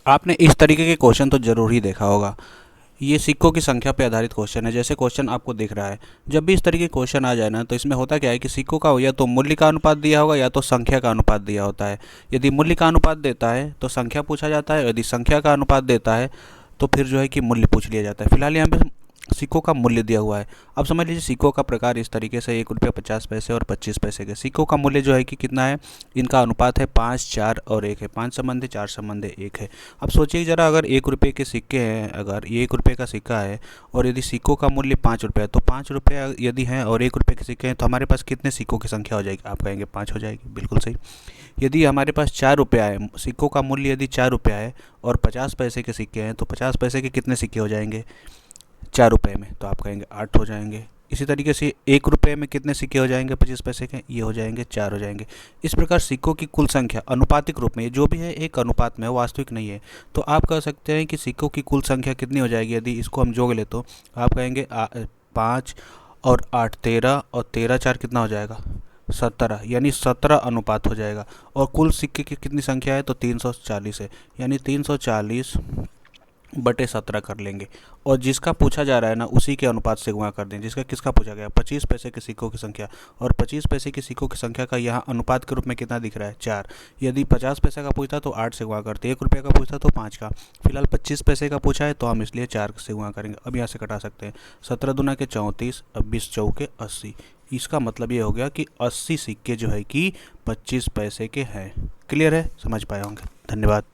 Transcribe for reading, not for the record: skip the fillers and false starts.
आपने इस तरीके के क्वेश्चन तो ज़रूर ही देखा होगा। ये सिक्कों की संख्या पे आधारित क्वेश्चन है। जैसे क्वेश्चन आपको दिख रहा है, जब भी इस तरीके के क्वेश्चन आ जाए ना, तो इसमें होता क्या है कि सिक्कों का या तो मूल्य का अनुपात दिया होगा या तो संख्या का अनुपात दिया होता है। यदि मूल्य का अनुपात देता है तो संख्या पूछा जाता है, यदि संख्या का अनुपात देता है तो फिर जो है कि मूल्य पूछ लिया जाता है। फिलहाल यहाँ पे सिक्कों का मूल्य दिया हुआ है। अब समझ लीजिए सिक्कों का प्रकार इस तरीके से 1 रुपया 50 पैसे और 25 पैसे के सिक्कों का मूल्य जो है कि कितना है, इनका अनुपात है 5, 4 और 1 है। 5 संबंधे 4 संबंधे 1 है। अब सोचिए ज़रा, अगर 1 रुपये के सिक्के हैं, अगर ये 1 रुपये का सिक्का है और यदि सिक्कों का मूल्य 5 रुपये है, तो 5 रुपये यदि हैं और 1 रुपये के सिक्के हैं, तो हमारे पास कितने सिक्कों की संख्या हो जाएगी? आप कहेंगे 5 हो जाएगी। बिल्कुल सही। यदि हमारे पास 4 रुपया है, सिक्कों का मूल्य यदि 4 रुपया है और 50 पैसे के सिक्के हैं, तो 50 पैसे के कितने सिक्के हो जाएंगे 4 रुपये में? तो आप कहेंगे 8 हो जाएंगे। इसी तरीके से 1 रुपये में कितने सिक्के हो जाएंगे 25 पैसे के? ये हो जाएंगे 4 हो जाएंगे। इस प्रकार सिक्कों की कुल संख्या अनुपातिक रूप में, ये जो भी है एक अनुपात में, वास्तविक नहीं है। तो आप कह सकते हैं कि सिक्कों की कुल संख्या कितनी हो जाएगी यदि इसको हम जोड़ ले, तो आप कहेंगे 5 और 8 13, और 13 4 कितना हो जाएगा 17, यानी 17 अनुपात हो जाएगा। और कुल सिक्के की कितनी संख्या है? तो 340 है, यानी 340/17 कर लेंगे। और जिसका पूछा जा रहा है ना, उसी के अनुपात से गुणा कर दें। जिसका किसका पूछा गया? 25 पैसे के सिक्कों की संख्या। और 25 पैसे के सिक्कों की संख्या का यहाँ अनुपात के रूप में कितना दिख रहा है? 4। यदि 50 पैसे का पूछता तो 8 से गुणा करते, 1 रुपये का पूछता तो 5 का। फिलहाल 25 पैसे का पूछा है तो हम इसलिए 4 से गुणा करेंगे। अब यहाँ से कटा सकते हैं। 17 दूना के 34, अब 20 चौके 80। इसका मतलब ये हो गया कि 80 सिक्के जो है कि 25 पैसे के हैं। क्लियर है? समझ पाए होंगे। धन्यवाद।